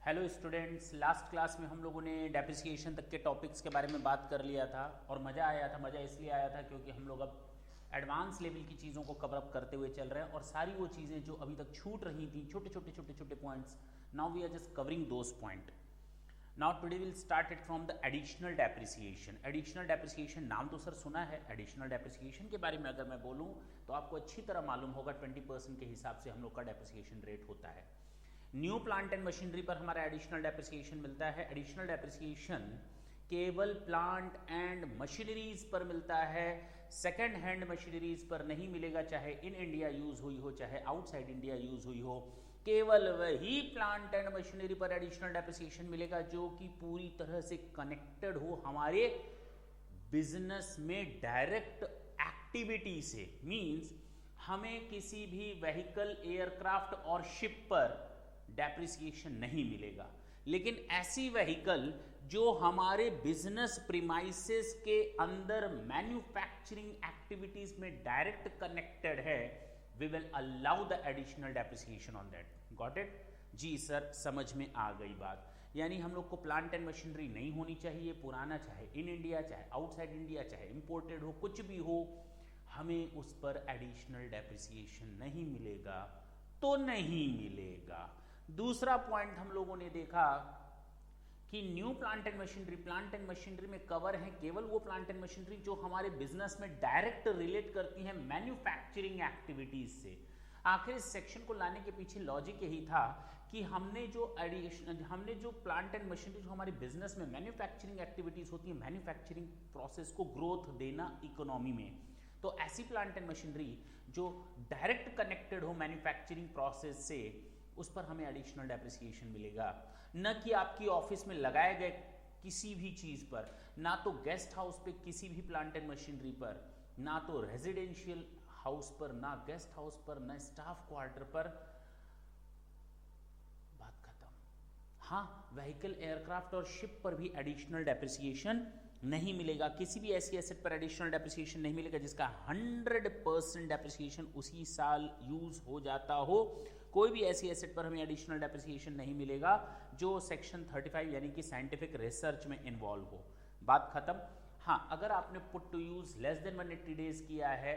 Hello students, last class में हम लोगों ने डेप्रिसिएशन तक के टॉपिक्स के बारे में बात कर लिया था और मज़ा आया था। मज़ा इसलिए आया था क्योंकि हम लोग अब एडवांस लेवल की चीज़ों को कवर अप करते हुए चल रहे हैं और सारी वो चीज़ें जो अभी तक छूट रही थी, छोटे points, now we are just covering those point. Now today will start it from the additional depreciation. Additional depreciation नाम तो सर सुना है। एडिशनल डेप्रिसिएशन के बारे में अगर मैं बोलूँ तो आपको अच्छी तरह मालूम होगा 20% के हिसाब से हम लोग का डेप्रिसिएशन रेट होता है। न्यू प्लांट एंड मशीनरी पर हमारा एडिशनल डेप्रिसिएशन मिलता है। एडिशनल डेप्रिसिएशन केवल प्लांट एंड मशीनरीज पर मिलता है, सेकेंड हैंड मशीनरीज पर नहीं मिलेगा, चाहे इन इंडिया यूज हुई हो चाहे आउटसाइड इंडिया यूज हुई हो। केवल वही प्लांट एंड मशीनरी पर एडिशनल डेप्रिसिएशन मिलेगा जो कि पूरी तरह से कनेक्टेड हो हमारे बिजनेस में डायरेक्ट एक्टिविटी से। मींस हमें किसी भी व्हीकल, एयरक्राफ्ट और शिप पर डेप्रिसिएशन नहीं मिलेगा, लेकिन ऐसी व्हीकल जो हमारे बिजनेस प्रीमाइसेस के अंदर मैन्युफैक्चरिंग एक्टिविटीज में डायरेक्ट कनेक्टेड है, we will allow the additional depreciation on that. Got it? जी सर, समझ में आ गई बात। यानी हम लोग को प्लांट एंड मशीनरी नहीं होनी चाहिए, पुराना चाहे इन इंडिया चाहे आउटसाइड इंडिया चाहे इंपोर्टेड हो, कुछ भी हो, हमें उस पर एडिशनल डेप्रिसिएशन नहीं मिलेगा तो नहीं मिलेगा। दूसरा पॉइंट हम लोगों ने देखा कि न्यू प्लांट एंड मशीनरी में कवर है केवल वो प्लांट एंड मशीनरी जो हमारे बिजनेस में डायरेक्ट रिलेट करती हैं मैन्युफैक्चरिंग एक्टिविटीज से। आखिर इस सेक्शन को लाने के पीछे लॉजिक यही था कि हमने जो प्लांट एंड मशीनरी जो हमारे बिजनेस में मैन्युफैक्चरिंग एक्टिविटीज होती है, मैन्युफैक्चरिंग प्रोसेस को ग्रोथ देना इकोनॉमी में, तो ऐसी प्लांट एंड मशीनरी जो डायरेक्ट कनेक्टेड हो मैन्युफैक्चरिंग प्रोसेस से, उस पर हमें एडिशनल डेप्रिसिएशन मिलेगा। न कि आपकी ऑफिस में लगाए गए किसी भी चीज पर, ना तो गेस्ट हाउस पे किसी भी प्लांट एंड मशीनरी पर, ना तो रेजिडेंशियल हाउस पर, ना गेस्ट हाउस पर, ना स्टाफ क्वार्टर पर। बात खत्म। हाँ, व्हीकल, एयरक्राफ्ट और शिप पर भी एडिशनल डेप्रिसिएशन नहीं मिलेगा। किसी भी ऐसी एसेट पर एडिशनल डेप्रिसिएशन नहीं मिलेगा जिसका 100% डेप्रिसिएशन उसी साल यूज हो जाता हो। कोई भी ऐसी एसेट पर हमें एडिशनल डेप्रिसिएशन नहीं मिलेगा जो सेक्शन 35 यानी कि साइंटिफिक रिसर्च में इन्वॉल्व हो। बात खत्म। हाँ, अगर आपने put to use less than 180 days किया है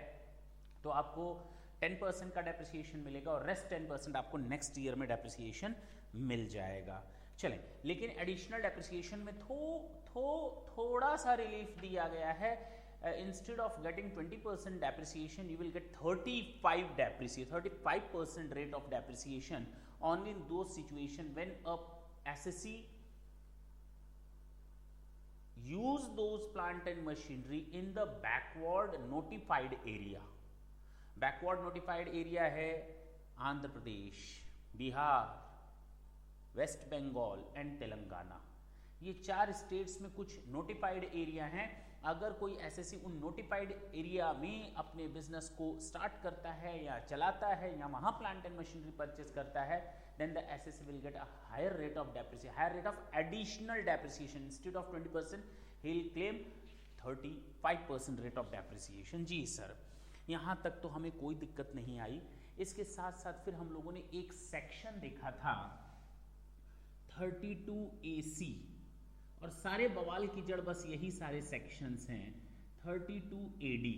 तो आपको 10% का डेप्रिसिएशन मिलेगा और रेस्ट 10% आपको नेक्स्ट ईयर में डेप्रिसिएशन मिल जाएगा। चलें, लेकिन एडिशनल डेप्रिसिएशन में थोड़ा सा रिलीफ दिया गया है। Instead of getting 20% depreciation, you will get 35% rate of depreciation only in those situations when a assessee use those plant and machinery in the backward notified area. Backward notified area है Andhra Pradesh, Bihar, waste Bengal and Telangana. ये 4 states में कुछ notified area हैं। अगर कोई SSC उन notified area में अपने बिजनेस को स्टार्ट करता है या चलाता है या वहां प्लांट एंड मशीनरी परचेज करता है, then the assessee will get a higher rate of depreciation, higher rate of additional depreciation. Instead of 20% he will claim 35% rate of depreciation. जी सर, यहां तक तो हमें कोई दिक्कत नहीं आई। इसके साथ साथ फिर हम लोगों ने एक सेक्शन देखा था 32AC, और सारे बवाल की जड़ बस यही सारे सेक्शंस हैं। 32AD।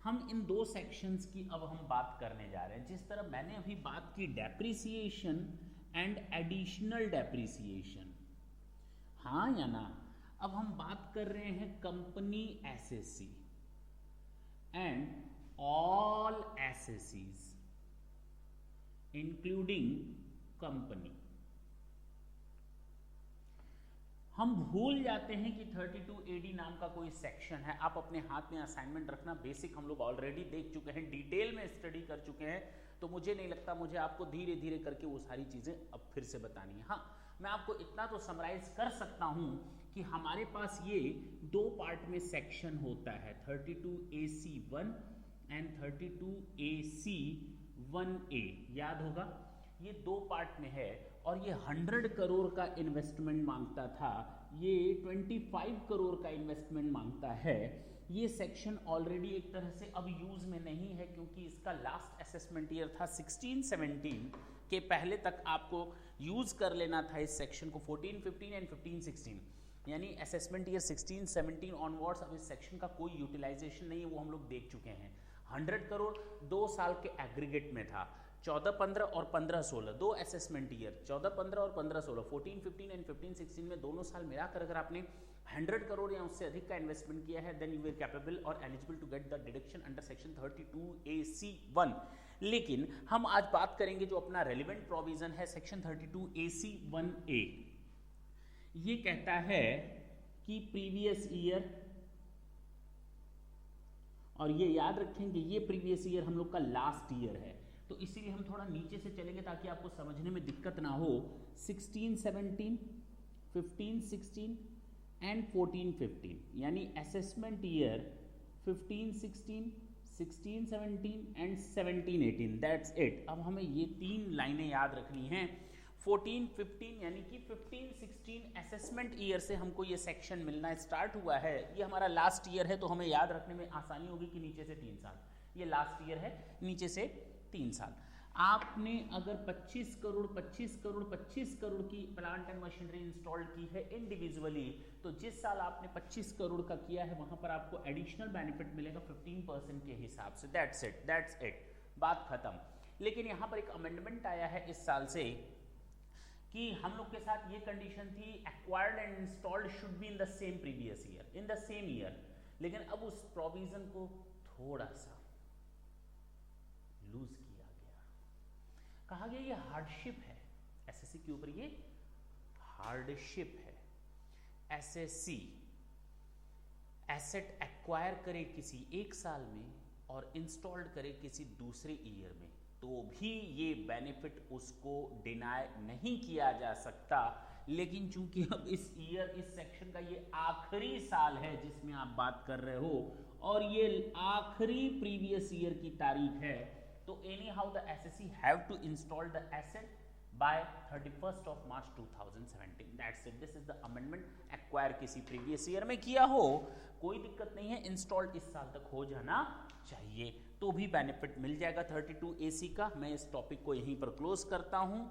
हम इन 2 सेक्शंस की अब हम बात करने जा रहे हैं। जिस तरह मैंने अभी बात की डेप्रिसिएशन एंड एडिशनल डेप्रिसिएशन, हाँ या ना? अब हम बात कर रहे हैं कंपनी एसएससी एंड ऑल एसएससीज इंक्लूडिंग कंपनी। हम भूल जाते हैं कि 32AD नाम का कोई सेक्शन है। आप अपने हाथ में असाइनमेंट रखना। बेसिक हम लोग ऑलरेडी देख चुके हैं, डिटेल में स्टडी कर चुके हैं, तो मुझे नहीं लगता मुझे आपको धीरे धीरे करके वो सारी चीज़ें अब फिर से बतानी है। हाँ, मैं आपको इतना तो समराइज कर सकता हूँ कि हमारे पास ये 2 पार्ट में सेक्शन होता है, 32AC1 एंड 32AC1A। याद होगा, ये 2 पार्ट में है और ये 100 करोड़ का इन्वेस्टमेंट मांगता था, ये 25 करोड़ का इन्वेस्टमेंट मांगता है। ये सेक्शन ऑलरेडी एक तरह से अब यूज में नहीं है क्योंकि इसका लास्ट असेसमेंट ईयर था 16-17, के पहले तक आपको यूज कर लेना था इस सेक्शन को 14, 15 एंड 15, 16, यानी असेसमेंट ईयर 16, 17 ऑनवर्ड्स अब इस सेक्शन का कोई यूटिलाइजेशन नहीं है, वो हम लोग देख चुके हैं। 100 करोड़ 2 साल के एग्रीगेट में था, 14, 15 और 15, 16 दो असेसमेंट ईयर, 14, 15 और 15, 16, 14, 15 एंड 15, 16 में दोनों साल मिलाकर अगर आपने 100 करोड़ या उससे अधिक का इन्वेस्टमेंट किया है, देन यू आर कैपेबल और eligible to get the deduction under section 32AC1। लेकिन हम आज बात करेंगे जो अपना रेलिवेंट प्रोविजन है सेक्शन 32AC1A। ये कहता है कि प्रीवियस ईयर, और ये याद रखेंगे ये प्रीवियस ईयर हम लोग का लास्ट ईयर है, तो इसीलिए हम थोड़ा नीचे से चलेंगे ताकि आपको समझने में दिक्कत ना हो। 16, 17, 15, 16 एंड 14, 15, यानी assessment year 15, 16, 16, 17 and 17, 18, that's it. अब हमें ये 3 लाइनें याद रखनी हैं। 14, 15 यानी कि 15, 16 असेसमेंट ईयर से हमको ये सेक्शन मिलना स्टार्ट हुआ है, ये हमारा लास्ट ईयर है, तो हमें याद रखने में आसानी होगी कि नीचे से 3 साल, ये लास्ट ईयर है, नीचे से 3 साल। आपने अगर 25 करोड़ 25 करोड़ 25 करोड़ की प्लांट एंड मशीनरी इंस्टॉल की है इंडिविजुअली, तो जिस साल आपने 25 करोड़ का किया है वहां पर आपको एडिशनल बेनिफिट मिलेगा 15% के हिसाब से। दैट्स इट, बात खत्म। लेकिन यहाँ पर एक अमेंडमेंट आया है इस साल से कि हम लोग के साथ ये कंडीशन थी acquired and installed should be in the same previous year, in the same year, लेकिन अब उस प्रोविजन को थोड़ा सा लूज किया गया। कहा गया ये हार्डशिप है, एसएससी के ऊपर ये हार्डशिप है। एसएससी एसेट एक्वायर करे किसी एक साल में और इंस्टॉल्ड करे किसी दूसरे ईयर में, तो भी ये बेनिफिट उसको डिनाय नहीं किया जा सकता। लेकिन चूंकि अब इस ईयर, इस सेक्शन का ये आखिरी साल है जिसमें आप बात कर रहे हो, और ये आखिरी प्रीवियस ईयर की तारीख है, तो anyhow the assessee have to install the asset by 31st of March 2017। That's it, this is the amendment. Acquire किसी प्रीवियस ईयर में किया हो कोई दिक्कत नहीं है, इंस्टॉल्ड इस साल तक हो जाना चाहिए, तो भी बेनिफिट मिल जाएगा 32AC का। मैं इस टॉपिक को यहीं पर क्लोज करता हूं।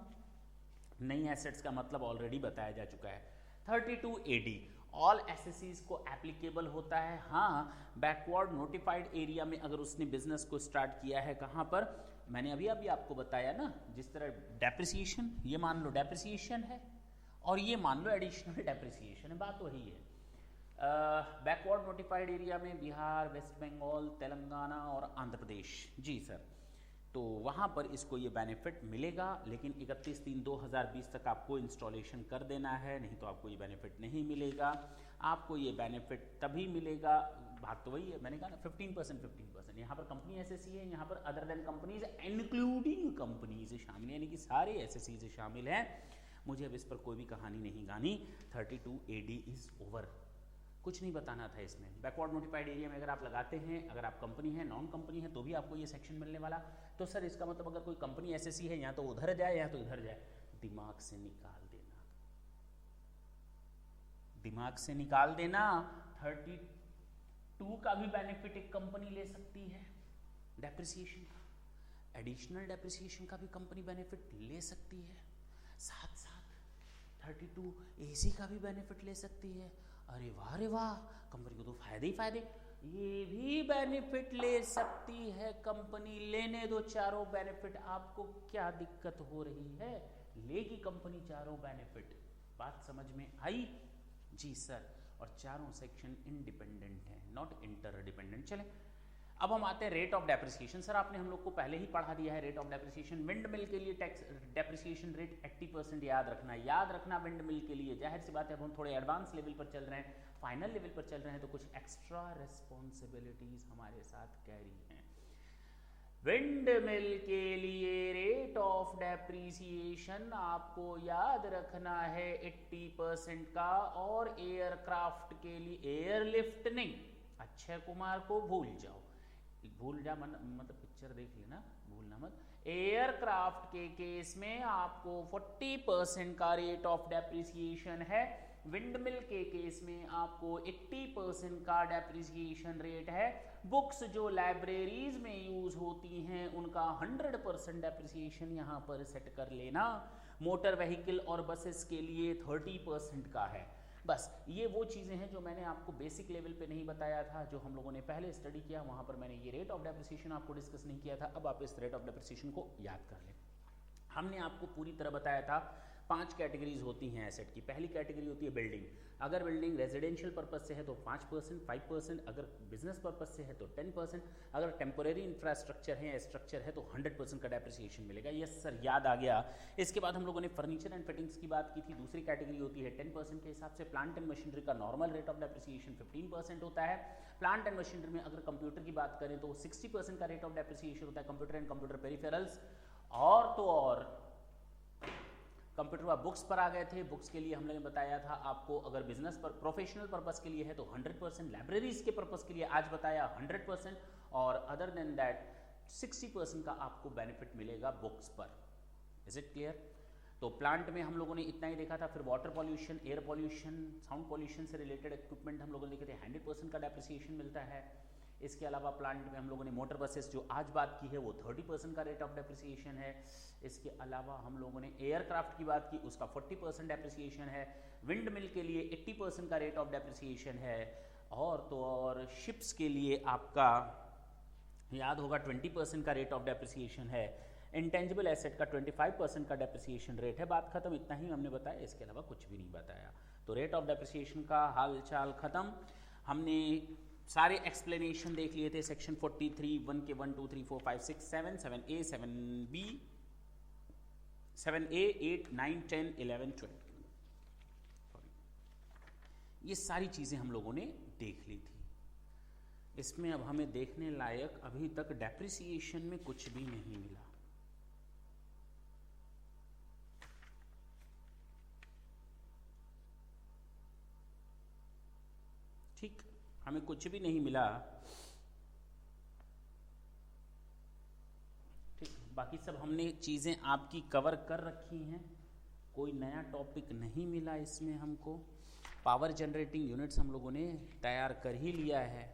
नई एसेट्स का मतलब ऑलरेडी बताया जा चुका है। 32AD ऑल एसएससीज को एप्लीकेबल होता है। हाँ, बैकवर्ड नोटिफाइड एरिया में अगर उसने बिजनेस को स्टार्ट किया है, कहाँ पर, मैंने अभी आपको बताया ना, जिस तरह डेप्रिसिएशन, ये मान लो डेप्रिसिएशन है और ये मान लो एडिशनल डेप्रिसिएशन है, बात वही है। बैकवर्ड नोटिफाइड एरिया में बिहार, वेस्ट बंगाल, तेलंगाना और आंध्र प्रदेश, जी सर, तो वहाँ पर इसको ये बेनिफिट मिलेगा, लेकिन 31/3/2020 तक आपको इंस्टॉलेशन कर देना है, नहीं तो आपको ये बेनिफिट नहीं मिलेगा। आपको ये बेनिफिट तभी मिलेगा, बात तो वही है, मैंने कहा ना 15%। यहाँ पर कंपनी एसएससी है, यहाँ पर other than companies including companies शामिल है, यानी कि सारे एसएससी शामिल हैं। मुझे अब इस पर कोई भी कहानी नहीं गानी। 32AD इज ओवर, कुछ नहीं बताना था इसमें। बैकवर्ड नोटिफाइड एरिया में अगर आप लगाते हैं, अगर आप कंपनी है, नॉन कंपनी है, तो भी आपको ये सेक्शन मिलने वाला। तो सर इसका मतलब अगर कोई कंपनी एसएससी है, या तो उधर जाए या तो इधर जाए, दिमाग से निकाल देना, दिमाग से निकाल देना। 32 का भी बेनिफिट एक कंपनी ले सकती है डेप्रिसिएशन का, एडिशनल डेप्रिसिएशन का भी कंपनी बेनिफिट ले सकती है, साथ साथ 32AC का भी बेनिफिट ले सकती है। अरे वाह रे वाह, कंपनी को तो फायदे ही फायदे, ये भी बेनिफिट ले सकती है कंपनी, लेने दो चारों बेनिफिट, आपको क्या दिक्कत हो रही है, लेगी कंपनी चारों बेनिफिट। बात समझ में आई? जी सर, और चारों सेक्शन इंडिपेंडेंट हैं, नॉट इंटर डिपेंडेंट। चले अब हम आते हैं रेट ऑफ डेप्रिसिएशन। सर आपने हम लोग को पहले ही पढ़ा दिया है rate of depreciation. Wind mill के लिए टैक्स डेप्रिसिएशन रेट 80% याद रखना विंड मिल के लिए। जाहिर सी बात है, अब हम थोड़े एडवांस लेवल पर चल रहे हैं, फाइनल लेवल पर चल रहे हैं, तो कुछ एक्स्ट्रा रिस्पॉन्सिबिलिटीज हमारे साथ कैरी हैं। विंड मिल के लिए रेट ऑफ डेप्रिसिएशन आपको याद रखना है 80% का, और एयरक्राफ्ट के लिए एयरलिफ्ट नहीं, अक्षय कुमार को भूल जाओ, भूल जा मतलब पिक्चर देख लेना, भूलना मत। एयरक्राफ्ट के केस में आपको 40% का रेट ऑफ डेप्रिसिएशन है, विंडमिल के केस में आपको 80% का डेप्रिसिएशन रेट है। बुक्स जो लाइब्रेरीज में यूज होती हैं उनका 100% डेप्रिसिएशन यहाँ पर सेट कर लेना। मोटर व्हीकल और बसेस के लिए 30% का है। बस ये वो चीज़ें हैं जो मैंने आपको बेसिक लेवल पे नहीं बताया था, जो हम लोगों ने पहले स्टडी किया, वहाँ पर मैंने ये रेट ऑफ डेप्रिसिएशन आपको डिस्कस नहीं किया था। अब आप इस रेट ऑफ डेप्रिसिएशन को याद कर लें। हमने आपको पूरी तरह बताया था 5 कैटेगरीज होती हैं एसेट की। पहली कैटेगरी होती है बिल्डिंग। अगर बिल्डिंग रेजिडेंशियल पर्पस से है तो 5%, 5%, अगर बिजनेस पर्पस से है तो 10%, अगर टेम्पोरेरी इंफ्रास्ट्रक्चर है, स्ट्रक्चर है तो 100% का डेप्रिसिएशन मिलेगा। यस सर, याद आ गया। इसके बाद हम लोगों ने फर्नीचर एंड फिटिंग्स की बात की थी। दूसरी कैटेगरी होती है 10% के हिसाब से। प्लांट एंड मशीनरी का नॉर्मल रेट ऑफ डेप्रिसिएशन 15% होता है। प्लांट एंड मशीनरी में अगर कंप्यूटर की बात करें तो 60% का रेट ऑफ डेप्रिसिएशन होता है, कंप्यूटर एंड कंप्यूटर पेरिफेरल्स। और तो और कंप्यूटर व बुक्स पर आ गए थे। बुक्स के लिए हमने बताया था आपको, अगर बिजनेस पर प्रोफेशनल पर्पस के लिए है तो 100%, लाइब्रेरीज के पर्पस के लिए आज बताया 100%, और अदर देन दैट 60% का आपको बेनिफिट मिलेगा बुक्स पर। Is it clear? तो प्लांट में हम लोगों ने इतना ही देखा था। फिर water pollution, air pollution, sound pollution से रिलेटेड इक्विपमेंट हम लोगों ने देखे थे, 100% का डेप्रिसिएशन मिलता है। इसके अलावा प्लांट में हम लोगों ने मोटर बसेस जो आज बात की है वो 30% का रेट ऑफ डेप्रिसिएशन है। इसके अलावा हम लोगों ने एयरक्राफ्ट की बात की, उसका 40% डेप्रिसिएशन है। विंड मिल के लिए 80% का रेट ऑफ डेप्रिसिएशन है। और तो और शिप्स के लिए आपका याद होगा 20% का रेट ऑफ डेप्रिसिएशन है। इंटेंजिबल एसेट का 25% का डेप्रिसिएशन रेट है। बात खत्म, इतना ही हमने बताया, इसके अलावा कुछ भी नहीं बताया। तो रेट ऑफ डेप्रिसिएशन का हाल चाल खत्म। हमने सारे एक्सप्लेनेशन देख लिए थे। सेक्शन 43 1 के 1 2 3 4 5 6 7 7A 7B 7A 8 9 10 11 12, ये सारी चीज़ें हम लोगों ने देख ली थी। इसमें अब हमें देखने लायक अभी तक डेप्रिसिएशन में कुछ भी नहीं मिला। ठीक, हमें कुछ भी नहीं मिला। ठीक, बाकी सब हमने चीज़ें आपकी कवर कर रखी हैं। कोई नया टॉपिक नहीं मिला इसमें हमको। पावर जनरेटिंग यूनिट्स हम लोगों ने तैयार कर ही लिया है।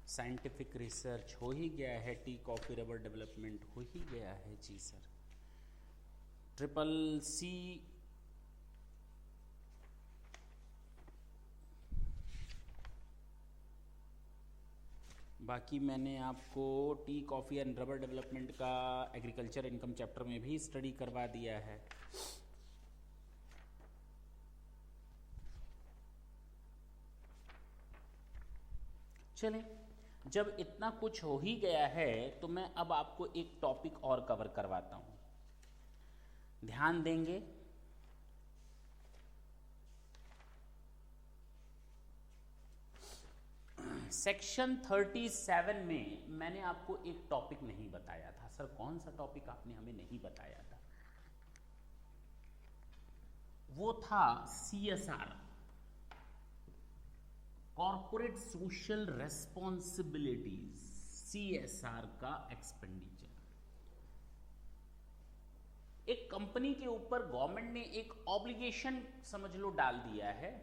साइंटिफिक रिसर्च हो ही गया है। टी कॉफी रबर डेवलपमेंट हो ही गया है जी सर। CCC बाकी मैंने आपको tea coffee and rubber development का एग्रीकल्चर इनकम चैप्टर में भी स्टडी करवा दिया है। चलें, जब इतना कुछ हो ही गया है तो मैं अब आपको एक टॉपिक और कवर करवाता हूं। ध्यान देंगे। सेक्शन 37 में मैंने आपको एक टॉपिक नहीं बताया था। सर कौन सा टॉपिक आपने हमें नहीं बताया था? वो था CSR, corporate social responsibilities, CSR का एक्सपेंडिचर। एक कंपनी के ऊपर गवर्नमेंट ने एक ऑब्लिगेशन समझ लो डाल दिया है।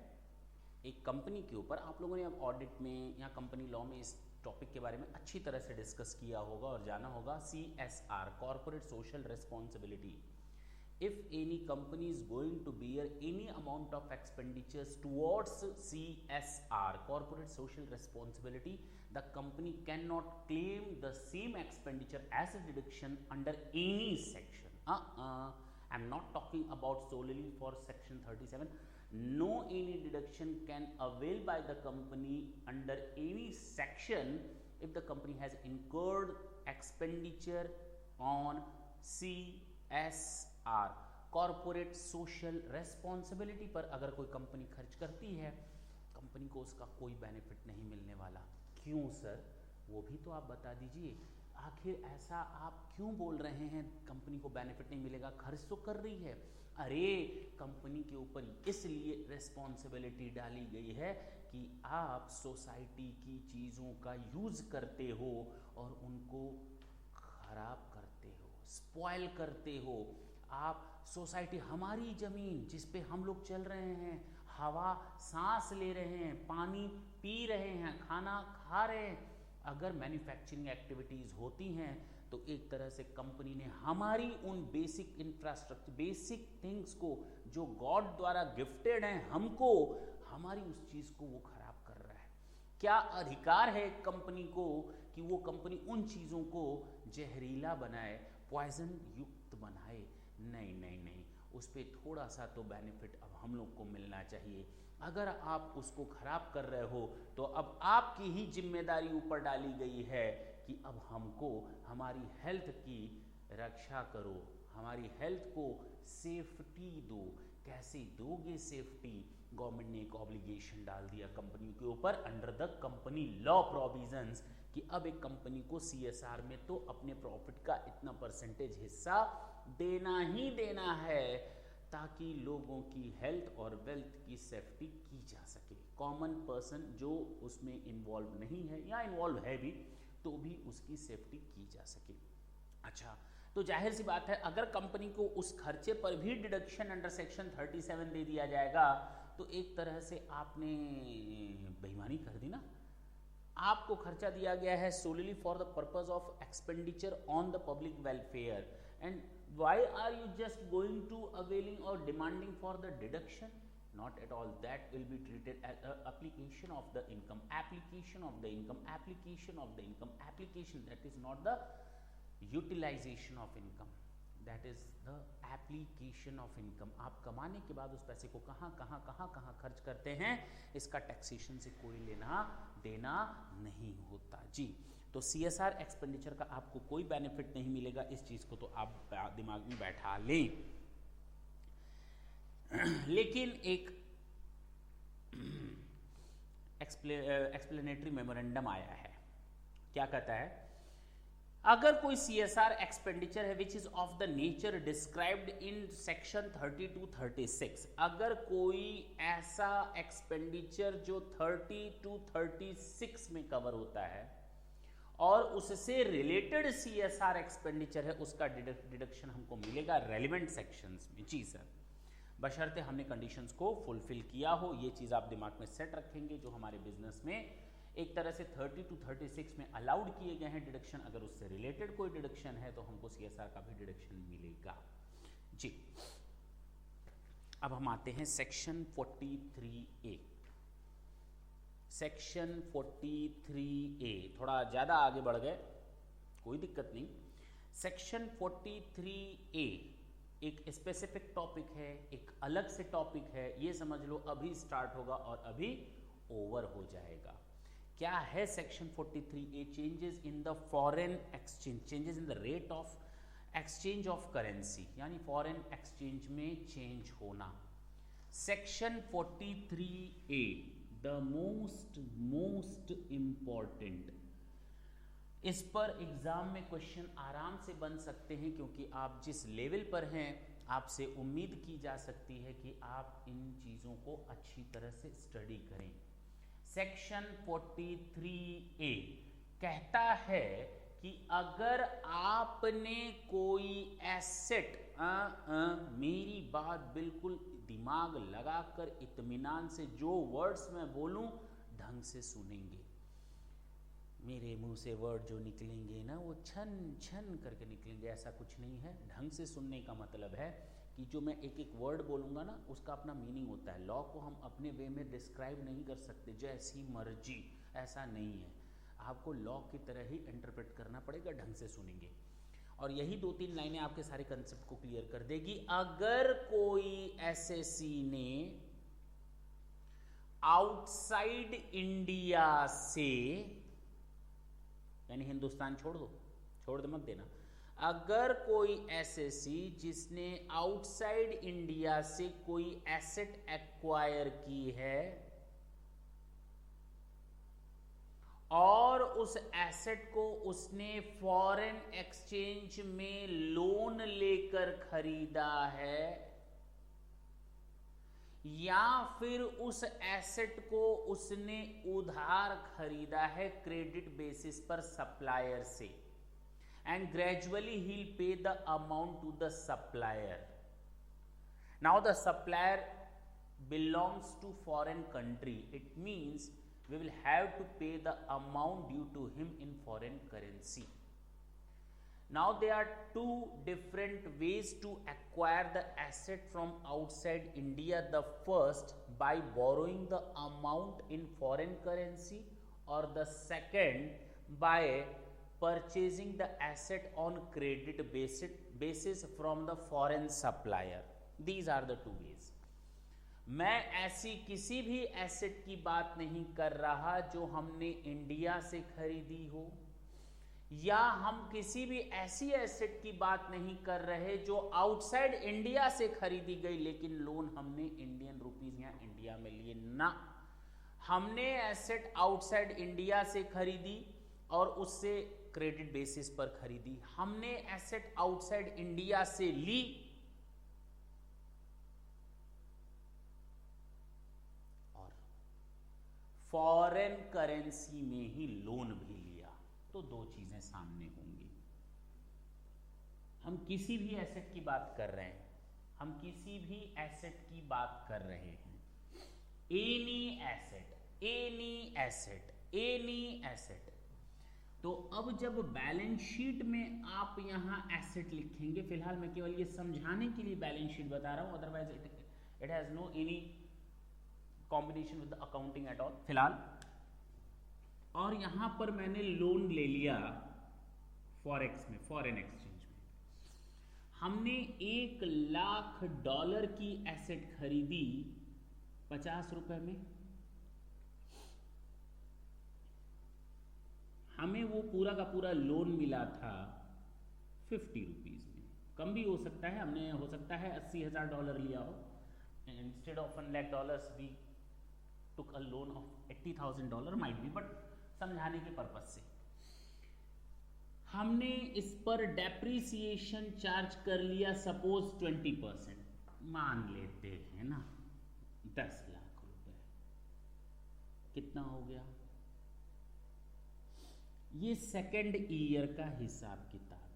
एक कंपनी के ऊपर आप लोगों ने अब ऑडिट में या कंपनी लॉ में इस टॉपिक के बारे में अच्छी तरह से डिस्कस किया होगा और जाना होगा। CSR, corporate social responsibility. If any company is going to bear any amount of expenditures towards CSR, corporate social responsibility, the company cannot claim the same expenditure as a deduction under any section. I'm not talking about solely for section 37. No any deduction can avail by the company under any section if the company has incurred expenditure on CSR, corporate social responsibility पर अगर कोई company खर्च करती है, company को उसका कोई benefit नहीं मिलने वाला। क्यों सर? वो भी तो आप बता दीजिए। आखिर ऐसा आप क्यों बोल रहे हैं कंपनी को बेनिफिट नहीं मिलेगा? खर्च तो कर रही है। अरे कंपनी के ऊपर इसलिए रिस्पॉन्सिबिलिटी डाली गई है कि आप सोसाइटी की चीज़ों का यूज़ करते हो और उनको खराब करते हो, स्पॉइल करते हो। आप सोसाइटी, हमारी ज़मीन जिस पे हम लोग चल रहे हैं, हवा सांस ले रहे हैं, पानी पी रहे हैं, खाना खा रहे हैं, अगर मैन्युफैक्चरिंग एक्टिविटीज़ होती हैं तो एक तरह से कंपनी ने हमारी उन बेसिक इंफ्रास्ट्रक्चर, बेसिक थिंग्स को जो गॉड द्वारा गिफ्टेड हैं हमको, हमारी उस चीज़ को वो खराब कर रहा है। क्या अधिकार है कंपनी को कि वो कंपनी उन चीज़ों को जहरीला बनाए, पॉइजन युक्त बनाए? नहीं नहीं नहीं, उस पर थोड़ा सा तो बेनिफिट अब हम लोग को मिलना चाहिए। अगर आप उसको खराब कर रहे हो तो अब आपकी ही जिम्मेदारी ऊपर डाली गई है कि अब हमको हमारी हेल्थ की रक्षा करो, हमारी हेल्थ को सेफ्टी दो। कैसे दोगे सेफ्टी? गवर्नमेंट ने एक ऑब्लिगेशन डाल दिया कंपनियों के ऊपर under the company law provisions कि अब एक कंपनी को सीएसआर में तो अपने प्रॉफिट का इतना परसेंटेज हिस्सा देना ही देना है ताकि लोगों की हेल्थ और वेल्थ की सेफ्टी की जा सके। कॉमन पर्सन जो उसमें इन्वॉल्व नहीं है या इन्वॉल्व है भी तो भी उसकी सेफ्टी की जा सके। अच्छा, तो जाहिर सी बात है अगर कंपनी को उस खर्चे पर भी डिडक्शन अंडर सेक्शन 37 दे दिया जाएगा तो एक तरह से आपने बेईमानी कर दी ना। आपको खर्चा दिया गया है solely for the purpose of expenditure on the public welfare, and why are you just going to availing or demanding for the deduction? Not at all. That will be treated as a application of the income, application of the income, application of the income, application. That is not the utilization of income, that is the application of income. आप कमाने के बाद उस पैसे को कहाँ खर्च करते हैं, इसका टैक्सेशन से कोई लेना देना नहीं होता जी। तो सीएसआर एक्सपेंडिचर का आपको कोई बेनिफिट नहीं मिलेगा, इस चीज को तो आप दिमाग में बैठा लें। लेकिन एक एक्सप्लेनेटरी मेमोरेंडम आया है, क्या कहता है? अगर कोई सीएसआर एक्सपेंडिचर है which is of the nature described in section 30 to 36, अगर कोई ऐसा एक्सपेंडिचर जो 30 to 36 में कवर होता है और उससे रिलेटेड सीएसआर एक्सपेंडिचर है, उसका डिडक्शन हमको मिलेगा रेलिवेंट सेक्शंस में। जी सर, बशर्ते हमने कंडीशंस को फुलफिल किया हो। ये चीज़ आप दिमाग में सेट रखेंगे। जो हमारे बिजनेस में एक तरह से 30 to 36 में अलाउड किए गए हैं डिडक्शन, अगर उससे रिलेटेड कोई डिडक्शन है तो हमको सीएसआर का भी डिडक्शन मिलेगा जी। अब हम आते हैं सेक्शन 43A। सेक्शन 43A, थोड़ा ज़्यादा आगे बढ़ गए, कोई दिक्कत नहीं। सेक्शन 43A एक स्पेसिफिक टॉपिक है, एक अलग से टॉपिक है, ये समझ लो अभी स्टार्ट होगा और अभी ओवर हो जाएगा। क्या है section 43A? Changes in the foreign exchange, changes in the rate of exchange of currency, यानी फॉरेन एक्सचेंज में चेंज होना। Section 43A the most important, इस पर एग्जाम में क्वेश्चन आराम से बन सकते हैं क्योंकि आप जिस लेवल पर हैं आपसे उम्मीद की जा सकती है कि आप इन चीज़ों को अच्छी तरह से स्टडी करें। सेक्शन 43A कहता है कि अगर आपने कोई एसेट, मेरी बात बिल्कुल दिमाग लगाकर इत्मीनान से, जो वर्ड्स मैं बोलूं ढंग से सुनेंगे। मेरे मुंह से वर्ड जो निकलेंगे ना वो छन छन करके निकलेंगे, ऐसा कुछ नहीं है। ढंग से सुनने का मतलब है कि जो मैं एक एक वर्ड बोलूँगा ना उसका अपना मीनिंग होता है। लॉ को हम अपने वे में डिस्क्राइब नहीं कर सकते जैसी मर्जी, ऐसा नहीं है। आपको लॉ की तरह ही इंटरप्रेट करना पड़ेगा, ढंग से सुनेंगे। और यही 2-3 लाइनें आपके सारे कंसेप्ट को क्लियर कर देगी। अगर कोई एसएससी ने आउटसाइड इंडिया से, यानी हिंदुस्तान छोड़ दो मत देना, अगर कोई एसएससी जिसने आउटसाइड इंडिया से कोई एसेट एक्वायर की है और उस एसेट को उसने फॉरेन एक्सचेंज में लोन लेकर खरीदा है, या फिर उस एसेट को उसने उधार खरीदा है क्रेडिट बेसिस पर सप्लायर से, and gradually he will pay the amount to the supplier. Now the supplier belongs to foreign country. It means we will have to pay the amount due to him in foreign currency. Now there are two different ways to acquire the asset from outside India. The first, by borrowing the amount in foreign currency, or the second by purchasing the asset on credit basis from the foreign supplier. These are the two ways. मैं ऐसी किसी भी asset की बात नहीं कर रहा जो हमने इंडिया से खरीदी हो, या हम किसी भी ऐसी एसेट की बात नहीं कर रहे जो आउटसाइड इंडिया से खरीदी गई लेकिन लोन हमने इंडियन रुपीस या इंडिया में लिए ना. हमने एसेट आउटसाइड इंडिया से खरीदी और उससे क्रेडिट बेसिस पर खरीदी. हमने एसेट आउटसाइड इंडिया से ली फॉरेन करेंसी में ही लोन भी लिया, तो दो चीजें सामने होंगी. हम किसी भी एसेट की बात कर रहे हैं, हम किसी भी एसेट की बात कर रहे हैं, any asset, any asset, any asset. तो अब जब बैलेंस शीट में आप यहां एसेट लिखेंगे, फिलहाल मैं केवल ये समझाने के लिए बैलेंस शीट बता रहा हूं, otherwise it has no any combination with accounting at all फिलहाल. और यहां पर मैंने लोन ले लिया फॉरेक्स में, फॉरेन एक्सचेंज में. हमने $1,00,000 की एसेट खरीदी 50 रुपए में. हमें वो पूरा का पूरा लोन मिला था 50 रुपीज में. कम भी हो सकता है, हमने हो सकता है $80,000 लिया हो. Instead of $1,00,000 we took a loan of $80,000 might be, but समझाने के पर्पज से हमने इस पर डेप्रिसिएशन चार्ज कर लिया सपोज 20%, मान लेते हैं ना 10 लाख रुपए. कितना हो गया? ये सेकेंड ईयर का हिसाब किताब है.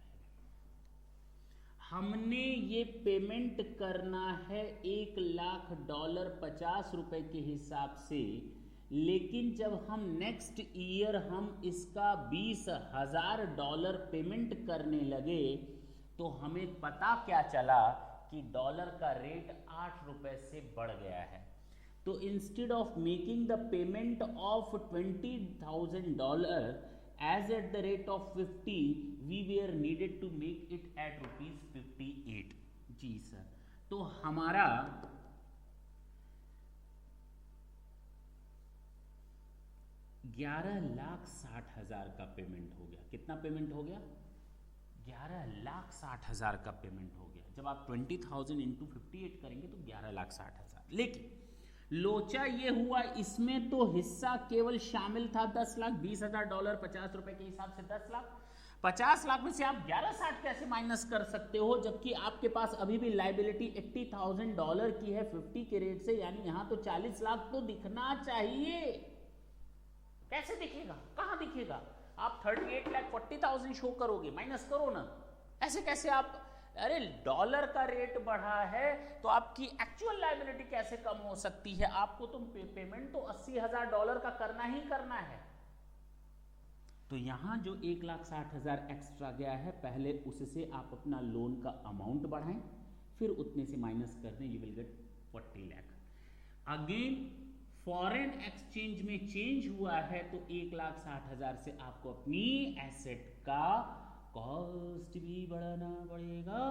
हमने ये पेमेंट करना है $1,00,000 50 रुपए के हिसाब से, लेकिन जब हम नेक्स्ट ईयर हम इसका $20,000 पेमेंट करने लगे तो हमें पता क्या चला कि डॉलर का रेट 8 रुपए से बढ़ गया है. तो instead of making the payment of $20,000 as at the rate of 50, we were needed to make it at ₹58. जी सर. तो हमारा $11,60,000 का पेमेंट हो गया. कितना पेमेंट हो गया? $11,60,000 का पेमेंट हो गया. जब आप 20,000 इंटू 58 करेंगे तो $11,60,000. लेकिन लोचा ये हुआ, इसमें तो हिस्सा केवल शामिल था 10 लाख. $20,000 50 रुपए के हिसाब से 10 लाख. 50 लाख में से आप 11,60 कैसे माइनस कर सकते हो, जबकि आपके पास अभी भी लाइबिलिटी $80,000 की है 50 के रेट से, यानी यहां तो 40 लाख तो दिखना चाहिए. कैसे दिखेगा? कहां दिखेगा? आप 38,40,000 शो करोगे, माइनस करो ना. ऐसे कैसे आप? अरे डॉलर का रेट बढ़ा है तो आपकी एक्चुअल लायबिलिटी कैसे कम हो सकती है? आपको तो पेमेंट तो $80,000 का करना ही करना है. तो यहां जो 1,60,000 एक्स्ट्रा गया है, पहले उससे आप अपना लोन का अमाउंट बढ़ाएं, फिर उतने से माइनस कर दें, you will get 40 lakh. Again foreign exchange में चेंज हुआ है तो 1,60,000 से आपको अपनी एसेट का कॉस्ट भी बढ़ाना पड़ेगा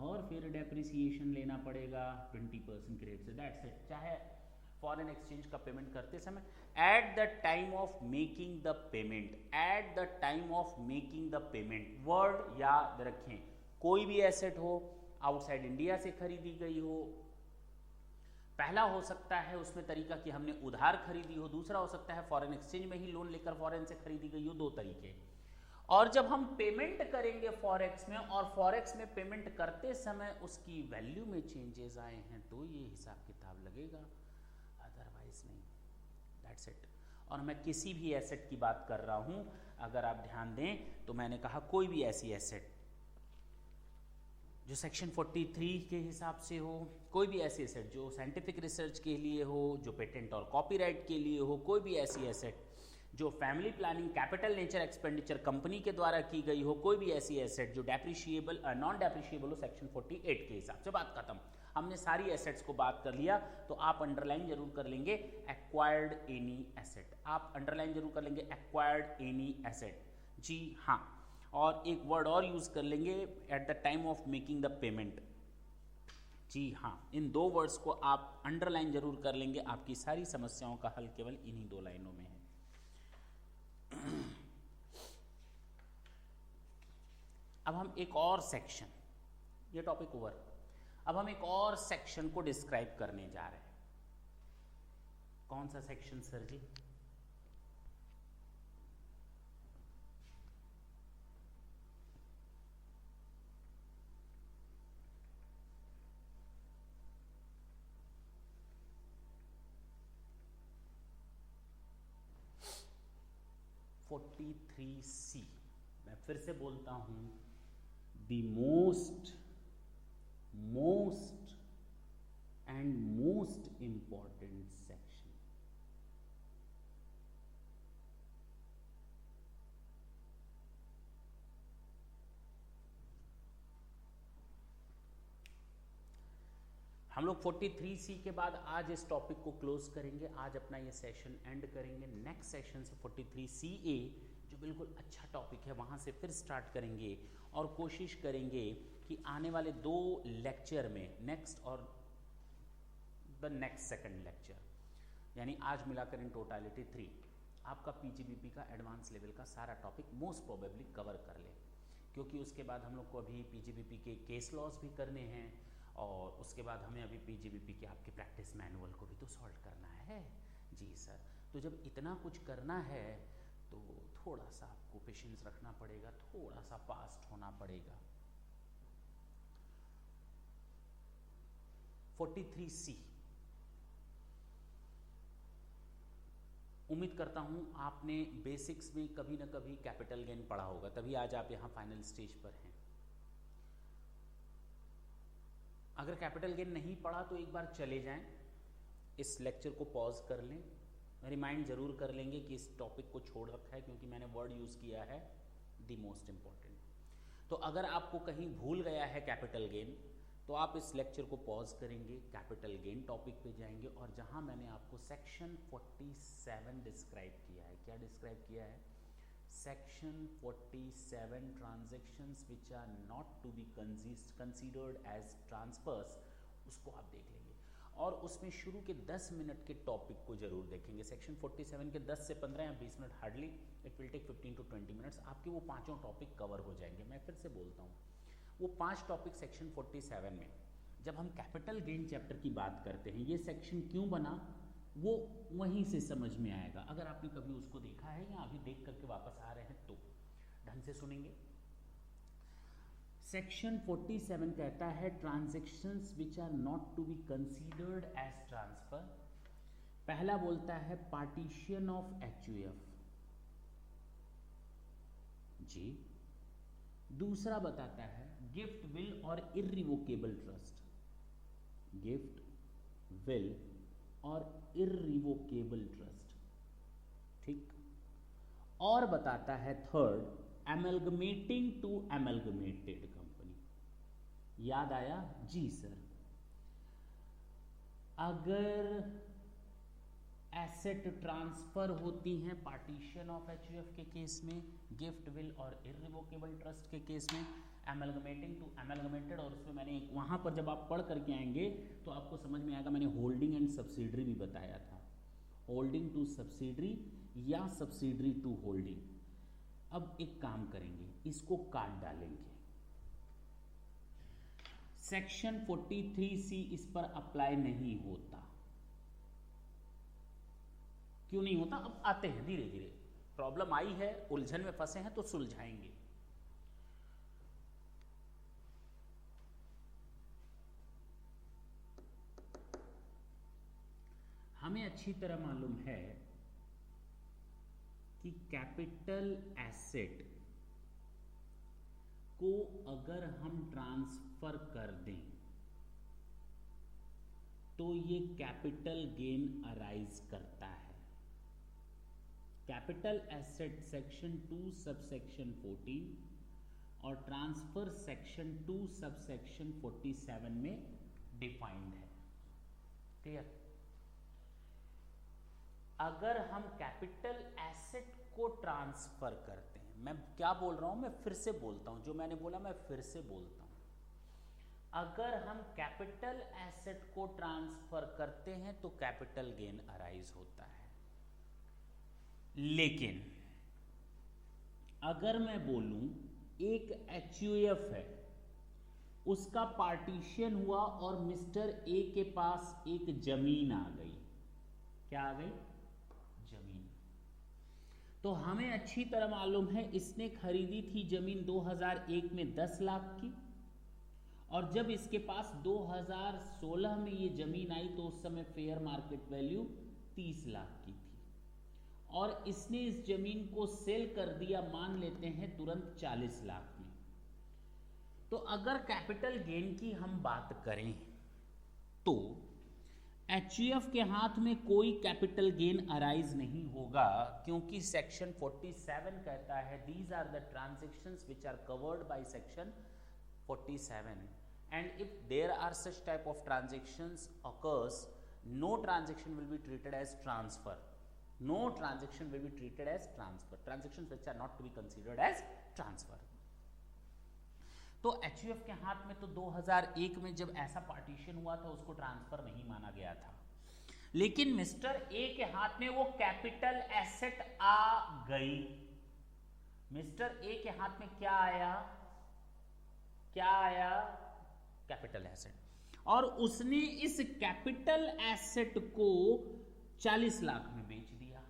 और फिर डेप्रिसिएशन लेना पड़ेगा 20% रेट से. That's it. चाहे फॉरेन एक्सचेंज का पेमेंट करते समय eight the time of making the payment, eight the time of making the payment, word याद रखें. कोई भी एसेट हो आउटसाइड इंडिया से खरीदी गई हो, पहला हो सकता है उसमें तरीका कि हमने उधार खरीदी हो, दूसरा हो सकता है फॉरेन एक्सचेंज में ही लोन लेकर फॉरेन से खरीदी गई हो. 2 तरीके. और जब हम पेमेंट करेंगे फॉरेक्स में और फॉरेक्स में पेमेंट करते समय उसकी वैल्यू में चेंजेस आए हैं तो ये हिसाब किताब लगेगा, अदरवाइज नहीं। That's it. और मैं किसी भी एसेट की बात कर रहा हूं, अगर आप ध्यान दें तो मैंने कहा कोई भी ऐसी एसेट जो सेक्शन 43 के हिसाब से हो, कोई भी ऐसी एसेट जो साइंटिफिक रिसर्च के लिए हो, जो पेटेंट और कॉपीराइट के लिए हो, कोई भी ऐसी एसेट जो family planning capital nature expenditure company के द्वारा की गई हो, कोई भी ऐसी एसेट जो डेप्रिशिएबल नॉन डेप्रिशिएबल हो सेक्शन 48 के हिसाब से, बात खत्म। हमने सारी एसेट्स को बात कर लिया, तो आप अंडरलाइन जरूर कर लेंगे एक्वायर्ड एनी एसेट, आप अंडरलाइन जरूर कर लेंगे एक्वायर्ड एनी एसेट, जी हाँ। और एक वर्ड और यूज कर लेंगे at the time of making the payment, जी हाँ। इन दो वर्ड्स को आप अंडरलाइन जरूर कर लेंगे, आपकी सारी समस्याओं का हल केवल इन्हीं दो लाइनों में है। अब हम एक और सेक्शन, ये टॉपिक ओवर, अब हम एक और सेक्शन को डिस्क्राइब करने जा रहे हैं। कौन सा सेक्शन सर जी? (43C) मैं फिर से बोलता हूं, the most and most important section. हम लोग 43C के बाद आज इस टॉपिक को क्लोज करेंगे, आज अपना ये सेशन एंड करेंगे। नेक्स्ट सेशन से 43CA जो बिल्कुल अच्छा टॉपिक है वहाँ से फिर स्टार्ट करेंगे और कोशिश करेंगे कि आने वाले 2 लेक्चर में, नेक्स्ट और द नेक्स्ट सेकंड लेक्चर, यानी आज मिलाकर इन टोटालिटी 3, आपका पीजीबीपी का एडवांस लेवल का सारा टॉपिक मोस्ट प्रोबेबली कवर कर ले, क्योंकि उसके बाद हम लोग को अभी पीजीबीपी के केस लॉज भी करने हैं और उसके बाद हमें अभी पीजीबीपी के आपके प्रैक्टिस मैनुअल को भी तो सॉल्व करना है। जी सर, तो जब इतना कुछ करना है तो थोड़ा सा आपको पेशेंस रखना पड़ेगा, थोड़ा सा फास्ट होना पड़ेगा। 43C, उम्मीद करता हूं आपने बेसिक्स में कभी ना कभी कैपिटल गेन पढ़ा होगा, तभी आज आप यहां फाइनल स्टेज पर हैं। अगर कैपिटल गेन नहीं पढ़ा तो एक बार चले जाएं, इस लेक्चर को पॉज कर लें, रिमाइंड जरूर कर लेंगे कि इस टॉपिक को छोड़ रखा है, क्योंकि मैंने वर्ड यूज़ किया है द मोस्ट इम्पॉर्टेंट। तो अगर आपको कहीं भूल गया है कैपिटल गेन, तो आप इस लेक्चर को पॉज करेंगे, कैपिटल गेन टॉपिक पे जाएंगे और जहां मैंने आपको सेक्शन 47 डिस्क्राइब किया है, क्या डिस्क्राइब किया है? Section 47 transactions which are not to be considered as transfers, उसको आप देख लेंगे और उसमें शुरू के 10 मिनट के टॉपिक को जरूर देखेंगे। सेक्शन 47 के 10 से 15 या 20 minute, hardly it will take 15 to 20 minutes, आपके वो पांचों टॉपिक कवर हो जाएंगे। मैं फिर से बोलता हूँ, वो 5 टॉपिक सेक्शन 47 में, जब हम कैपिटल गेन चैप्टर की बात करते हैं, ये सेक्शन क्यों बना वो वहीं से समझ में आएगा। अगर आपने कभी उसको देखा है या अभी देख करके वापस आ रहे हैं तो ढंग से सुनेंगे। सेक्शन 47 कहता है transactions which are not to be considered as transfer. पहला बोलता है पार्टीशन ऑफ एचयूएफ, जी। दूसरा बताता है गिफ्ट विल और इर्रिवोकेबल ट्रस्ट, गिफ्ट विल और इर्रिवोकेबल ट्रस्ट, ठीक। और बताता है थर्ड एमलगमेटिंग टू एमलगमेटेड कंपनी। याद आया? जी सर। अगर एसेट ट्रांसफर होती हैं पार्टीशन ऑफ एचयूएफ के केस में, गिफ्ट विल और इर्रिवोकेबल ट्रस्ट के केस में, एमलगमेटिंग टू एमलगमेटेड, और उसमें मैंने वहाँ पर जब आप पढ़ करके आएंगे तो आपको समझ में आएगा, मैंने होल्डिंग एंड सब्सिडरी भी बताया था, होल्डिंग टू सब्सिडरी या सब्सिडरी टू होल्डिंग। अब एक काम करेंगे, इसको काट डालेंगे। सेक्शन 43C इस पर अप्लाई नहीं होता। क्यों नहीं होता? अब आते हैं धीरे धीरे। प्रॉब्लम आई है, उलझन में फंसे हैं तो सुलझाएंगे। हमें अच्छी तरह मालूम है कि कैपिटल एसेट को अगर हम ट्रांसफर कर दें तो ये कैपिटल गेन अराइज करता है। कैपिटल एसेट सेक्शन 2 सबसेक्शन 14 और ट्रांसफर सेक्शन 2 सबसेक्शन 47 में डिफाइंड है। क्लियर? अगर हम कैपिटल एसेट को ट्रांसफर करते हैं, मैं क्या बोल रहा हूं, मैं फिर से बोलता हूं, जो मैंने बोला मैं फिर से बोलता हूं। अगर हम कैपिटल एसेट को ट्रांसफर करते हैं तो कैपिटल गेन अराइज होता है। लेकिन अगर मैं बोलूं एक एचयूएफ है, उसका पार्टीशन हुआ और मिस्टर ए के पास एक जमीन आ गई। क्या आ गई? जमीन। तो हमें अच्छी तरह मालूम है इसने खरीदी थी जमीन 2001 में 10 लाख की, और जब इसके पास 2016 में ये जमीन आई तो उस समय फेयर मार्केट वैल्यू 30 लाख की थी, और इसने इस जमीन को सेल कर दिया, मान लेते हैं तुरंत 40 लाख में। तो अगर कैपिटल गेन की हम बात करें तो एचयूएफ के हाथ में कोई कैपिटल गेन अराइज नहीं होगा, क्योंकि सेक्शन 47 कहता है these are the transactions which are covered by section 47, and if there are such type of transactions occurs, no transaction will be treated as transfer. No transaction will be treated as transfer. Transactions which are not to be considered as transfer. तो HUF के हाथ में तो 2001 में जब ऐसा partition हुआ था उसको ट्रांसफर नहीं माना गया था, लेकिन मिस्टर ए के हाथ में वो कैपिटल एसेट आ गई। मिस्टर ए के हाथ में क्या आया? क्या आया? Capital asset. और उसने इस कैपिटल एसेट को 40 लाख में बेच दिया।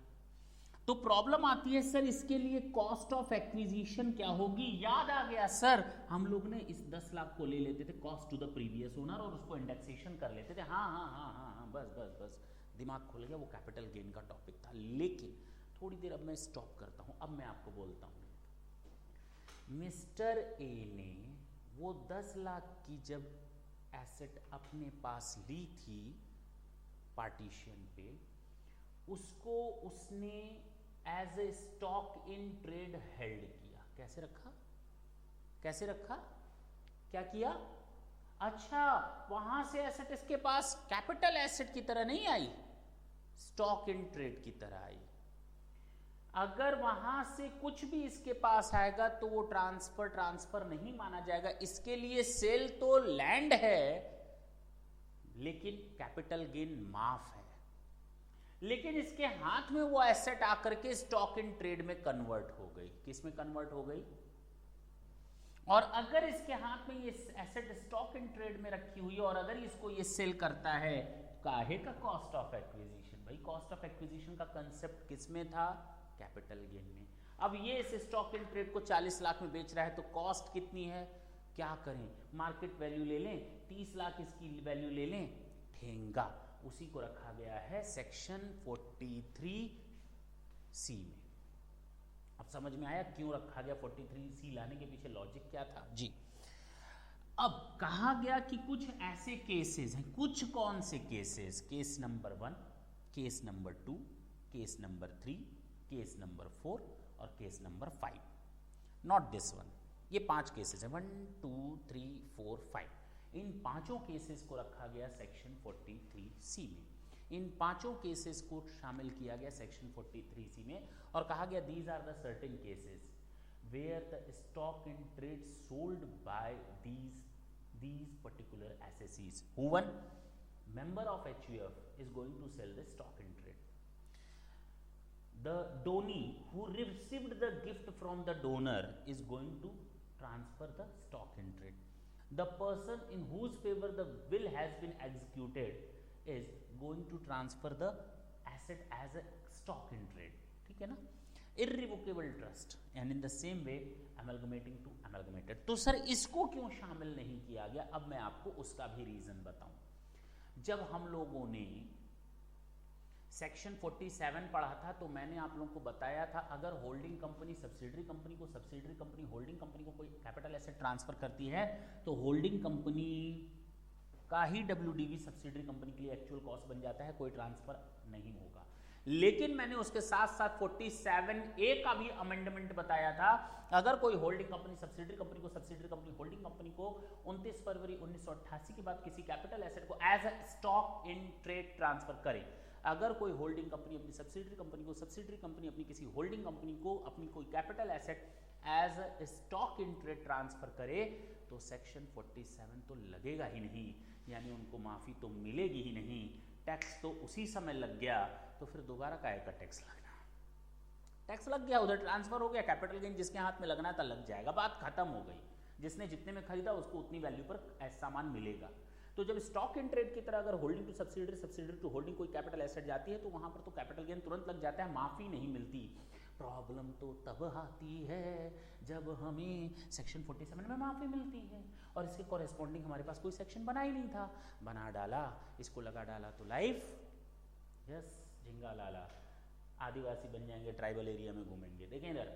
तो प्रॉब्लम आती है सर इसके लिए कॉस्ट ऑफ एक्विजिशन क्या होगी? याद आ गया सर, हम लोग ने इस 10 लाख को ले लेते थे cost to the previous owner और उसको इंडेक्सेशन कर लेते थे। हाँ हाँ हाँ हाँ हाँ, बस बस बस दिमाग खुल गया, वो कैपिटल गेन का टॉपिक था। लेकिन थोड़ी देर अब मैं स्टॉप करता हूं, अब मैं आपको बोलता हूं मिस्टर ए ने वो 10 लाख की जब एसेट अपने पास ली थी पार्टीशन पे, उसको उसने as a stock in trade held किया। कैसे रखा? कैसे रखा? क्या किया? अच्छा, वहां से एसेट इसके पास कैपिटल एसेट की तरह नहीं आई, स्टॉक इन ट्रेड की तरह आई। अगर वहां से कुछ भी इसके पास आएगा तो वो ट्रांसफर नहीं माना जाएगा। इसके लिए सेल तो लैंड है लेकिन कैपिटल गेन माफ है। लेकिन इसके हाथ में वो एसेट आकर के स्टॉक इन ट्रेड में कन्वर्ट हो गई। किस में कन्वर्ट हो गई? और अगर इसके हाथ में ये एसेट स्टॉक इन ट्रेड में रखी हुई है और अगर इसको ये सेल करता है, काहे का कॉस्ट ऑफ एक्विजिशन? भाई कॉस्ट ऑफ एक्विजिशन का कंसेप्ट किस में था? कैपिटल गेन में। अब ये इस स्टॉक इन ट्रेड को 40 लाख में बेच रहा है तो कॉस्ट कितनी है? क्या करें? मार्केट वैल्यू ले लें, 30 लाख इसकी वैल्यू ले लें, ठेंगा। उसी को रखा गया है सेक्शन 43C में। अब समझ में आया क्यों रखा गया 43C लाने के पीछे लॉजिक क्या था जी। अब कहा गया कि कुछ ऐसे केसेस हैं। कुछ कौन से cases? Case number 1, case number 2, case number 3, case number 4 और case number 5। Not this one. ये 5 केसेस हैं, 1 2 3 4 5। इन पांचों केसेस को रखा गया सेक्शन 43C में। इन पांचों केसेस को शामिल किया गया सेक्शन 43C में और कहा गया these are the certain cases where the stock in trade sold by these particular assessees. Who one? Member of HUF is going to sell the stock in trade. The donee who received the gift from the donor is going to transfer the stock in trade. The person in whose favor the will has been executed is going to transfer the asset as a stock in trade. ठीक है ना? Irrevocable trust and in the same way amalgamating to amalgamated. तो sir इसको क्यों शामिल नहीं किया गया, अब मैं आपको उसका भी रीजन बताऊं। जब हम लोगों ने सेक्शन 47 पढ़ा था तो मैंने आप लोगों को बताया था अगर होल्डिंग कंपनी सब्सिडरी कंपनी को, सब्सिडरी कंपनी होल्डिंग कंपनी को कोई कैपिटल एसेट ट्रांसफर करती है तो होल्डिंग कंपनी का ही WDV सब्सिडरी कंपनी के लिए एक्चुअल कॉस्ट बन जाता है, कोई ट्रांसफर नहीं होगा। लेकिन मैंने उसके साथ साथ 47A का भी अमेंडमेंट बताया था, अगर कोई होल्डिंग कंपनी सब्सिडरी कंपनी को, सब्सिडरी कंपनी होल्डिंग कंपनी को 29 फरवरी 1988 के बाद किसी कैपिटल एसेट को as a stock in trade transfer करे, अगर कोई होल्डिंग कंपनी अपनी सब्सिडरी कंपनी को, सब्सिडरी कंपनी अपनी किसी होल्डिंग कंपनी को अपनी कोई capital asset as a stock in trade transfer करे तो सेक्शन 47 तो लगेगा ही नहीं, यानी उनको माफी तो मिलेगी ही नहीं, टैक्स तो उसी समय लग गया, तो फिर दोबारा काहे का टैक्स लगना। टैक्स लग गया, उधर ट्रांसफर हो गया, कैपिटल गेन जिसके हाथ में लगना था लग जाएगा, बात खत्म हो गई। जिसने जितने में खरीदा उसको उतनी वैल्यू पर सामान मिलेगा। तो जब स्टॉक इन ट्रेड की तरह अगर holding to subsidiary, subsidiary to holding कोई कैपिटल एसेट जाती है तो वहां पर तो कैपिटल गेन तुरंत लग जाता है, माफी नहीं मिलती। प्रॉब्लम तो तब आती है जब हमें सेक्शन 47 में माफी मिलती है और इसके कॉरेस्पॉन्डिंग हमारे पास कोई सेक्शन बना ही नहीं था, बना डाला, इसको लगा डाला तो लाइफ यस झिंगा लाला, आदिवासी बन जाएंगे, ट्राइबल एरिया में घूमेंगे। देखें इधर,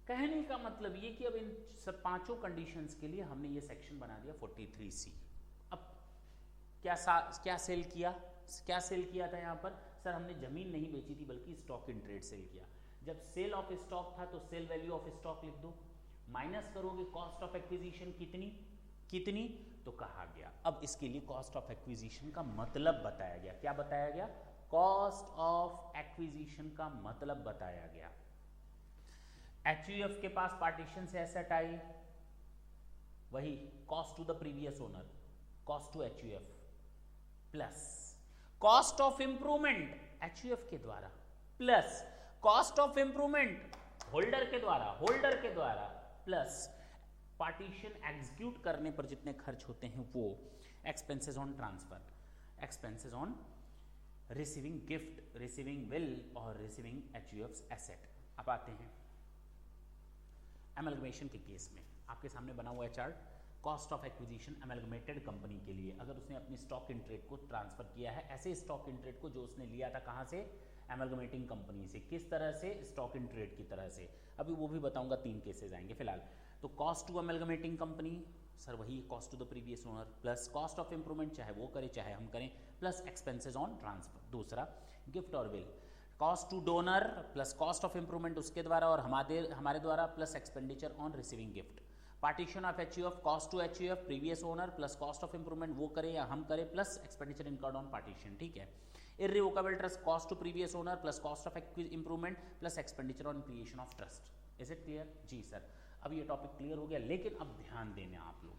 कहने का मतलब ये कि अब इन सब पांचों कंडीशंस के लिए हमने ये सेक्शन बना दिया 43C। अब क्या सेल किया, क्या सेल किया था यहाँ पर? सर हमने जमीन नहीं बेची थी बल्कि स्टॉक इन ट्रेड सेल किया। जब सेल ऑफ स्टॉक था तो सेल वैल्यू ऑफ स्टॉक लिख दो, माइनस करोगे कॉस्ट ऑफ एक्विजिशन कितनी तो कहा गया। अब इसके लिए कॉस्ट ऑफ एक्विजिशन का मतलब बताया गया। क्या बताया गया? कॉस्ट ऑफ एक्विजिशन का मतलब बताया गया। HUF के पास पार्टीशन से एसेट आई, वही cost to the previous owner, cost to HUF plus cost of improvement HUF के द्वारा plus cost of improvement holder के द्वारा प्लस पार्टीशन एग्जीक्यूट करने पर जितने खर्च होते हैं वो, expenses on transfer, expenses on receiving gift, receiving will और रिसीविंग HUF's एसेट। अब आते हैं एमलगमेशन के केस में, आपके सामने बना हुआ है chart. Cost of acquisition amalgamated company के लिए, अगर उसने अपनी स्टॉक इन ट्रेड को ट्रांसफर किया है, ऐसे स्टॉक इन ट्रेड को जो उसने लिया था कहां से? एमलगमेटिंग कंपनी से। किस तरह से? स्टॉक इन ट्रेड की तरह से। अभी वो भी बताऊंगा, 3 केसेस आएंगे फिलहाल। तो cost to amalgamating company, sir वही cost to the previous owner plus cost of improvement, चाहे वो करे चाहे हम करें, प्लस एक्सपेंसेस ऑन ट्रांसफर। दूसरा गिफ्ट और will, cost to donor plus cost of improvement उसके द्वारा और हमारे द्वारा plus expenditure on receiving gift. Partition of HUF, cost to HUF previous owner plus cost of improvement वो करे या हम करें plus expenditure incurred on partition, ठीक है। Irrevocable trust, cost to previous owner plus cost of improvement plus expenditure on creation of trust. Is it clear? जी sir, अब ये टॉपिक क्लियर हो गया। लेकिन अब ध्यान देना आप लोग,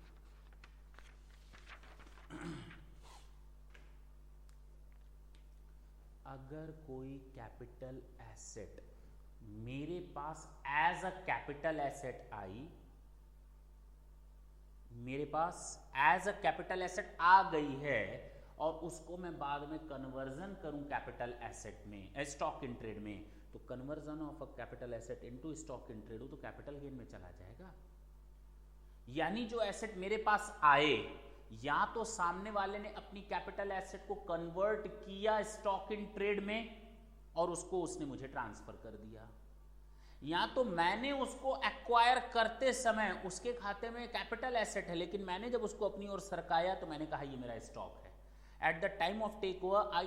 अगर कोई कैपिटल एसेट मेरे पास एज अ कैपिटल एसेट आई, मेरे पास एज अ कैपिटल एसेट आ गई है और उसको मैं बाद में कन्वर्जन करूं कैपिटल एसेट में, स्टॉक इन ट्रेड में, तो conversion of a capital asset into stock in trade हो तो कैपिटल गेन में चला जाएगा। यानी जो एसेट मेरे पास आए, या तो सामने वाले ने अपनी कैपिटल एसेट को कन्वर्ट किया स्टॉक इन ट्रेड में और उसको उसने मुझे ट्रांसफर कर दिया, या तो मैंने उसको एक्वायर करते समय उसके खाते में कैपिटल एसेट है लेकिन मैंने जब उसको अपनी ओर सरकाया तो मैंने कहा ये मेरा स्टॉक है। At the time of takeover, I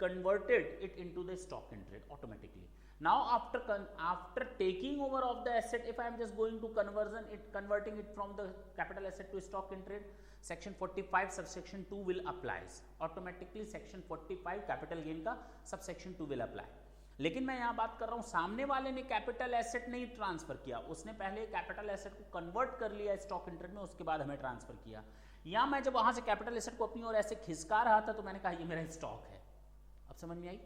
converted it into the stock in trade automatically. Now after taking over of the asset, if I am just going to converting it from the capital asset to stock in trade, section 45 subsection 2 will apply. Automatically section 45 capital gain का subsection 2 will apply. लेकिन मैं यहाँ बात कर रहा हूँ सामने वाले ने कैपिटल एसेट नहीं ट्रांसफर किया, उसने पहले कैपिटल एसेट को कन्वर्ट कर लिया स्टॉक इन ट्रेड में, उसके बाद हमें ट्रांसफर किया। या मैं जब वहां से कैपिटल एसेट को अपनी ओर ऐसे खिसका रहा था तो मैंने कहा ये मेरा स्टॉक है। अब समझ में आई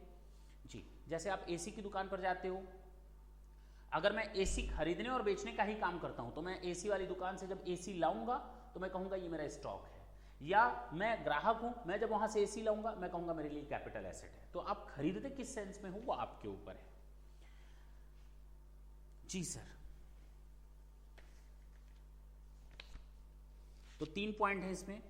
जी? जैसे आप एसी की दुकान पर जाते हो, अगर मैं एसी खरीदने और बेचने का ही काम करता हूं तो मैं एसी वाली दुकान से जब एसी लाऊंगा तो मैं कहूंगा ये मेरा स्टॉक है। या मैं ग्राहक हूं, मैं जब वहां से एसी लाऊंगा मैं कहूंगा मेरे लिए कैपिटल एसेट है। तो आप खरीदते किस सेंस में हो वो आपके ऊपर है। जी सर, तो 3 पॉइंट है इसमें।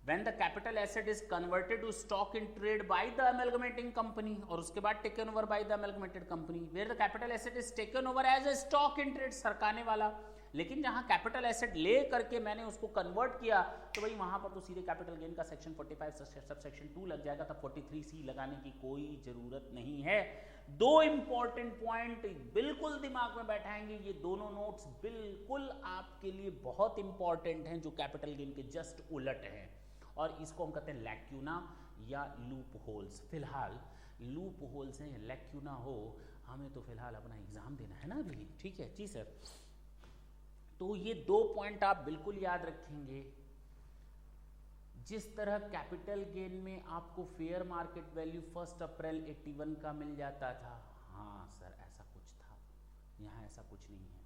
When the capital asset is converted to stock in trade by the amalgamating company, और उसके बाद taken over by the amalgamated company, where the capital asset is taken over as a stock in trade, सरकाने वाला। लेकिन जहां capital asset ले करके मैंने उसको कन्वर्ट किया तो भाई वहां पर तो सीधे कैपिटल गेन का सेक्शन 45 सब सेक्शन 2 लग जाएगा, तब 43C लगाने की कोई जरूरत नहीं है। दो इंपॉर्टेंट पॉइंट बिल्कुल दिमाग में बैठाएंगे, ये दोनों नोट्स बिल्कुल आपके लिए बहुत इंपॉर्टेंट हैं, जो कैपिटल गेन के जस्ट उलट हैं, और इसको हम कहते हैं लैक्यूना या लूप होल्स। फिलहाल लूप होल्स हैं, लैक्यूना हो, हमें तो फिलहाल अपना एग्जाम देना है ना अभी, ठीक है जी सर। तो ये 2 पॉइंट आप बिल्कुल याद रखेंगे। जिस तरह कैपिटल गेन में आपको फेयर मार्केट वैल्यू 1 अप्रैल 81 का मिल जाता था, हाँ सर ऐसा कुछ था, यहाँ ऐसा कुछ नहीं है,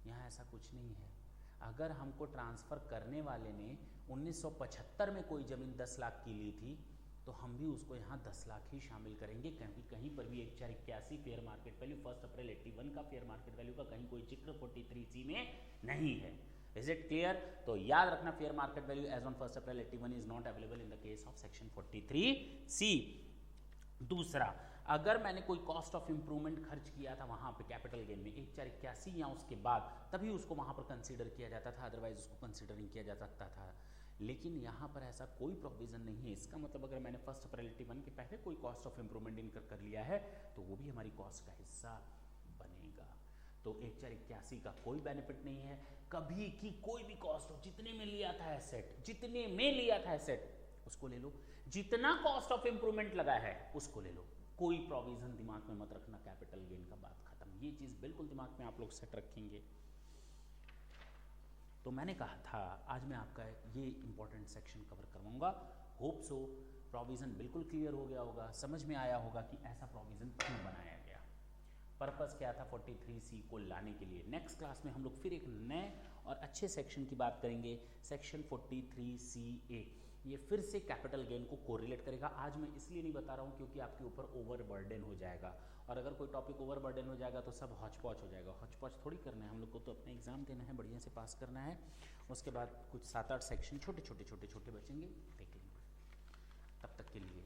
यहाँ ऐसा कुछ नहीं है। अगर हमको ट्रांसफ़र करने वाले ने 1975 में कोई ज़मीन 10 लाख की ली थी तो हम भी उसको यहाँ 10 लाख ही शामिल करेंगे, क्योंकि कहीं पर भी 1481 फेयर मार्केट वैल्यू 1 अप्रैल 81 का फेयर मार्केट वैल्यू का कहीं कोई जिक्र 43C में नहीं है। Is it clear? तो याद रखना, fair market value as on 1 April 81 is not available in the case of section 43C। दूसरा, अगर मैंने कोई कॉस्ट ऑफ इंप्रूवमेंट खर्च किया था वहां पे कैपिटल गेन में 1481 या उसके बाद, तभी उसको वहां पर कंसीडर किया जाता था, अदरवाइज उसको कंसीडर नहीं किया जा सकता था। लेकिन यहाँ पर ऐसा कोई प्रोविजन नहीं है। इसका मतलब अगर मैंने 1 अप्रैल 81 के पहले कोई कॉस्ट ऑफ इंप्रूवमेंट इनकर कर लिया है तो वो भी हमारी कॉस्ट का हिस्सा बनेगा। तो 1481 का कोई बेनिफिट नहीं है। कभी की कोई भी कॉस्ट हो, जितने में लिया था एसेट, जितने में लिया था एसेट उसको ले लो, जितना कॉस्ट ऑफ इंप्रूवमेंट लगा है उसको ले लो, कोई प्रोविजन दिमाग में मत रखना, कैपिटल गेन का बात खत्म। ये चीज बिल्कुल दिमाग में आप लोग सेट रखेंगे। तो मैंने कहा था आज मैं आपका ये इंपॉर्टेंट सेक्शन कवर करवाऊंगा। होप सो प्रोविजन बिल्कुल क्लियर हो गया होगा, समझ में आया होगा कि ऐसा प्रोविजन क्यों बनाया गया, पर्पस क्या था 43C को लाने के लिए। नेक्स्ट क्लास में हम लोग फिर एक नए और अच्छे सेक्शन की बात करेंगे, सेक्शन 43CA। ये फिर से कैपिटल गेन को कोरिलेट करेगा। आज मैं इसलिए नहीं बता रहा हूँ क्योंकि आपके ऊपर ओवर बर्डन हो जाएगा, और अगर कोई टॉपिक ओवर बर्डन हो जाएगा तो सब हौच-पौच हो जाएगा। हौच-पौच थोड़ी करना है हम लोग को, तो अपने एग्जाम देना है, बढ़िया से पास करना है। उसके बाद कुछ 7-8 सेक्शन छोटे छोटे बचेंगे, देख लेंगे। तब तक के लिए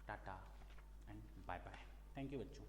tata and bye bye. Thank you बच्चों।